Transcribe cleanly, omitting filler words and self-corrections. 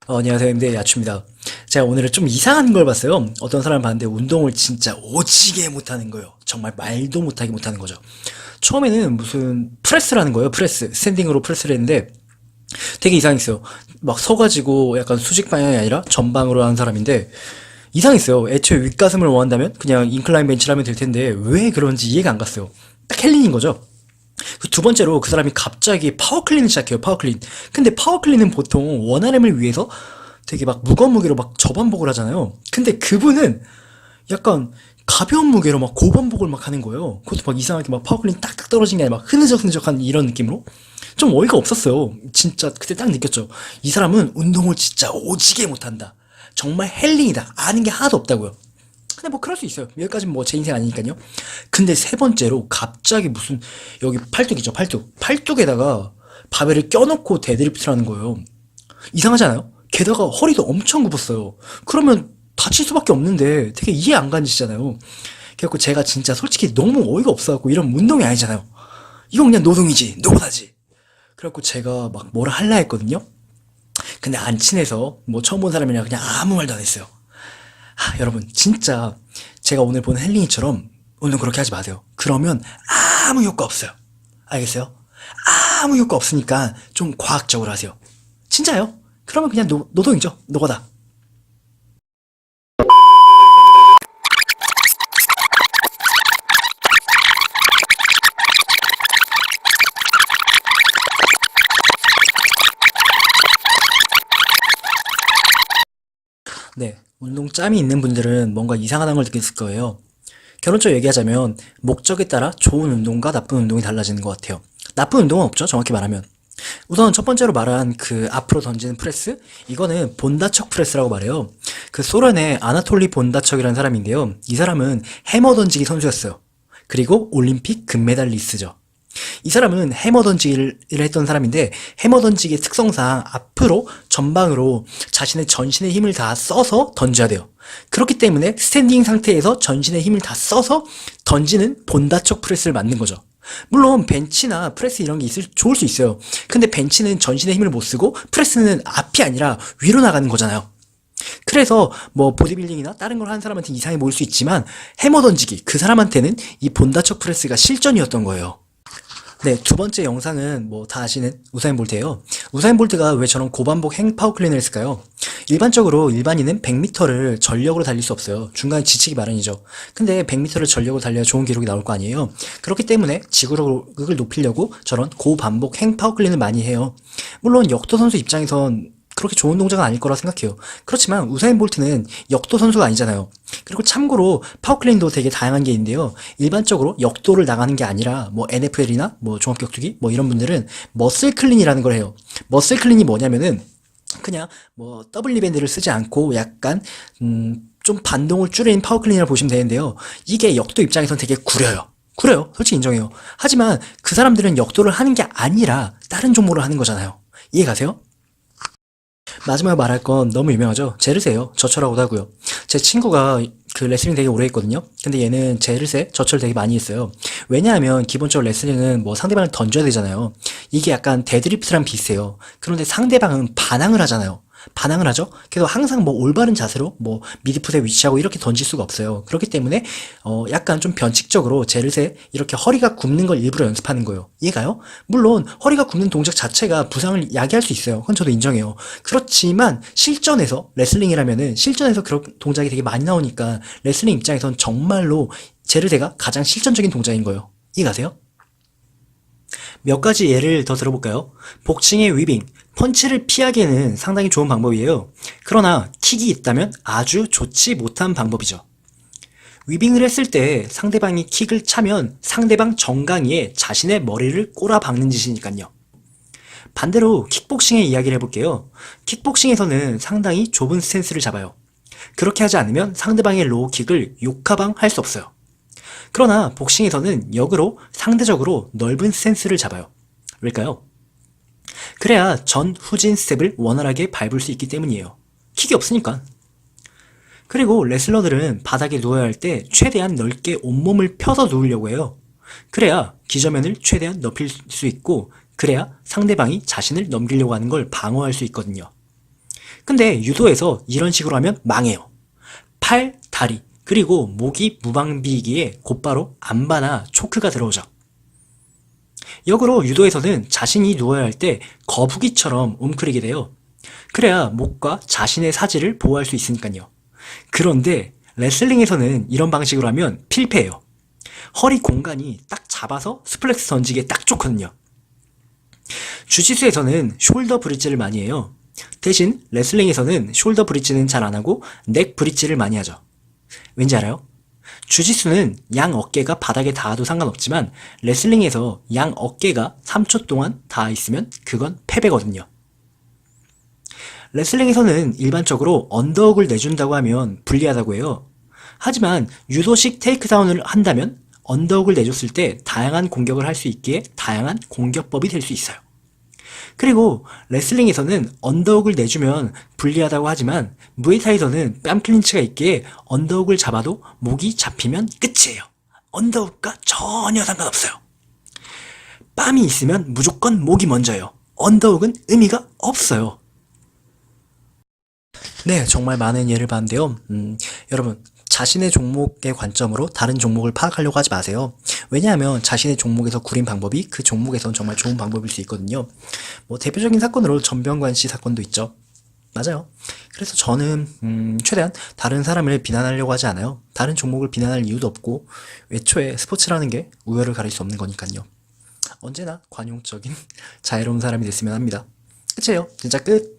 안녕하세요. MD의 야추입니다. 제가 오늘은 좀 이상한 걸 봤어요. 어떤 사람을 봤는데 운동을 진짜 오지게 못하는 거예요. 정말 말도 못하게 못하는 거죠. 처음에는 무슨 프레스라는 거예요. 프레스. 스탠딩으로 프레스를 했는데 되게 이상했어요. 막 서가지고 약간 수직 방향이 아니라 전방으로 하는 사람인데 이상했어요. 애초에 윗가슴을 원한다면 그냥 인클라인 벤치를 하면 될 텐데 왜 그런지 이해가 안 갔어요. 딱 헬린인 거죠. 그 두 번째로 그 사람이 갑자기 파워클린을 시작해요. 파워클린. 근데 파워클린은 보통 원RM을 위해서 되게 막 무거운 무게로 막 저반복을 하잖아요. 근데 그분은 약간 가벼운 무게로 막 고반복을 막 하는 거예요. 그것도 막 이상하게 막 파워클린 딱딱 떨어진 게 아니라 막 흐느적흐느적한 이런 느낌으로 좀 어이가 없었어요. 진짜 그때 딱 느꼈죠. 이 사람은 운동을 진짜 오지게 못한다. 정말 헬린이다. 아는 게 하나도 없다고요. 근데 뭐 그럴 수 있어요. 여기까지는 뭐 제 인생 아니니까요. 근데 세 번째로 갑자기 무슨 여기 팔뚝이죠, 팔뚝. 팔뚝에다가 바벨을 껴놓고 데드리프트를 하는 거예요. 이상하잖아요? 게다가 허리도 엄청 굽었어요. 그러면 다칠 수밖에 없는데 되게 이해 안 가는 짓이잖아요. 그래갖고 제가 진짜 솔직히 너무 어이가 없어갖고 이런 운동이 아니잖아요. 이건 그냥 노동이지, 노고다지. 그래갖고 제가 막 뭐라 할라 했거든요. 근데 안 친해서 뭐 처음 본 사람이라 그냥 아무 말도 안 했어요. 여러분 진짜 제가 오늘 본 헬린이처럼 운동 그렇게 하지 마세요. 그러면 아무 효과 없어요. 알겠어요? 아무 효과 없으니까 좀 과학적으로 하세요. 진짜요? 그러면 그냥 노동이죠. 노거다. 네, 운동 짬이 있는 분들은 뭔가 이상하다는 걸 느꼈을 거예요. 결론적으로 얘기하자면 목적에 따라 좋은 운동과 나쁜 운동이 달라지는 것 같아요. 나쁜 운동은 없죠, 정확히 말하면. 우선 첫 번째로 말한 그 앞으로 던지는 프레스? 이거는 본다척 프레스라고 말해요. 그 소련의 아나톨리 본다척이라는 사람인데요. 이 사람은 해머 던지기 선수였어요. 그리고 올림픽 금메달리스트죠. 이 사람은 해머 던지기를 했던 사람인데 해머 던지기의 특성상 앞으로 전방으로 자신의 전신의 힘을 다 써서 던져야 돼요. 그렇기 때문에 스탠딩 상태에서 전신의 힘을 다 써서 던지는 본다척 프레스를 만든 거죠. 물론 벤치나 프레스 이런 게 좋을 수 있어요. 근데 벤치는 전신의 힘을 못 쓰고 프레스는 앞이 아니라 위로 나가는 거잖아요. 그래서 뭐 보디빌딩이나 다른 걸 하는 사람한테 이상해 보일 수 있지만 해머 던지기 그 사람한테는 이 본다척 프레스가 실전이었던 거예요. 네, 두 번째 영상은 뭐 다 아시는 우사인 볼트예요. 우사인 볼트가 왜 저런 고반복 행파워 클린을 했을까요? 일반적으로 일반인은 100m를 전력으로 달릴 수 없어요. 중간에 지치기 마련이죠. 근데 100m를 전력으로 달려야 좋은 기록이 나올 거 아니에요. 그렇기 때문에 지구력을 높이려고 저런 고반복 행파워 클린을 많이 해요. 물론 역도 선수 입장에선 그렇게 좋은 동작은 아닐 거라 생각해요. 그렇지만 우사인 볼트는 역도 선수가 아니잖아요. 그리고 참고로 파워클린도 되게 다양한 게 있는데요. 일반적으로 역도를 나가는 게 아니라 뭐 NFL이나 뭐 종합격투기 뭐 이런 분들은 머슬 클린이라는 걸 해요. 머슬 클린이 뭐냐면은 그냥 뭐 더블 리밴드를 쓰지 않고 약간 좀 반동을 줄인 파워클린이라고 보시면 되는데요. 이게 역도 입장에선 되게 구려요. 구려요. 솔직히 인정해요. 하지만 그 사람들은 역도를 하는 게 아니라 다른 종목을 하는 거잖아요. 이해 가세요? 마지막에 말할 건 너무 유명하죠. 제르세요. 저철하고도 하고요. 제 친구가 그 레슬링 되게 오래 했거든요. 근데 얘는 제르세 저철 되게 많이 했어요. 왜냐하면 기본적으로 레슬링은 뭐 상대방을 던져야 되잖아요. 이게 약간 데드리프트랑 비슷해요. 그런데 상대방은 반항을 하잖아요. 반항을 하죠. 그래서 항상 뭐 올바른 자세로 뭐 미드풋에 위치하고 이렇게 던질 수가 없어요. 그렇기 때문에 약간 좀 변칙적으로 제르세 이렇게 허리가 굽는 걸 일부러 연습하는 거예요. 이해가요? 물론 허리가 굽는 동작 자체가 부상을 야기할 수 있어요. 그건 저도 인정해요. 그렇지만 실전에서 레슬링이라면은 실전에서 그런 동작이 되게 많이 나오니까 레슬링 입장에선 정말로 제르세가 가장 실전적인 동작인 거예요. 이해가세요? 몇 가지 예를 더 들어볼까요? 복싱의 위빙, 펀치를 피하기에는 상당히 좋은 방법이에요. 그러나 킥이 있다면 아주 좋지 못한 방법이죠. 위빙을 했을 때 상대방이 킥을 차면 상대방 정강이에 자신의 머리를 꼬라박는 짓이니까요. 반대로 킥복싱의 이야기를 해볼게요. 킥복싱에서는 상당히 좁은 스탠스를 잡아요. 그렇게 하지 않으면 상대방의 로우킥을 욕하방 할 수 없어요. 그러나 복싱에서는 역으로 상대적으로 넓은 스탠스를 잡아요. 왜일까요? 그래야 전 후진 스텝을 원활하게 밟을 수 있기 때문이에요. 킥이 없으니까. 그리고 레슬러들은 바닥에 누워야 할 때 최대한 넓게 온몸을 펴서 누우려고 해요. 그래야 기저면을 최대한 넓힐 수 있고 그래야 상대방이 자신을 넘기려고 하는 걸 방어할 수 있거든요. 근데 유도에서 이런 식으로 하면 망해요. 팔, 다리, 그리고 목이 무방비이기에 곧바로 안바나 초크가 들어오죠. 역으로 유도에서는 자신이 누워야 할 때 거북이처럼 움크리게 돼요. 그래야 목과 자신의 사지를 보호할 수 있으니까요. 그런데 레슬링에서는 이런 방식으로 하면 필패예요. 허리 공간이 딱 잡아서 스플렉스 던지기에 딱 좋거든요. 주짓수에서는 숄더 브릿지를 많이 해요. 대신 레슬링에서는 숄더 브릿지는 잘 안 하고 넥 브릿지를 많이 하죠. 왠지 알아요? 주짓수는 양 어깨가 바닥에 닿아도 상관없지만 레슬링에서 양 어깨가 3초 동안 닿아 있으면 그건 패배거든요. 레슬링에서는 일반적으로 언더훅을 내준다고 하면 불리하다고 해요. 하지만 유도식 테이크다운을 한다면 언더훅을 내줬을 때 다양한 공격을 할 수 있기에 다양한 공격법이 될 수 있어요. 그리고 레슬링에서는 언더훅을 내주면 불리하다고 하지만 무에타이에서는 뺨 클린치가 있기에 언더훅을 잡아도 목이 잡히면 끝이에요. 언더훅과 전혀 상관없어요. 뺨이 있으면 무조건 목이 먼저예요. 언더훅은 의미가 없어요. 네, 정말 많은 예를 봤는데요. 여러분, 자신의 종목의 관점으로 다른 종목을 파악하려고 하지 마세요. 왜냐하면 자신의 종목에서 구린 방법이 그 종목에선 정말 좋은 방법일 수 있거든요. 뭐 대표적인 사건으로 전병관 씨 사건도 있죠. 맞아요. 그래서 저는 최대한 다른 사람을 비난하려고 하지 않아요. 다른 종목을 비난할 이유도 없고 애초에 스포츠라는 게 우열을 가릴 수 없는 거니까요. 언제나 관용적인 자유로운 사람이 됐으면 합니다. 끝이에요. 진짜 끝.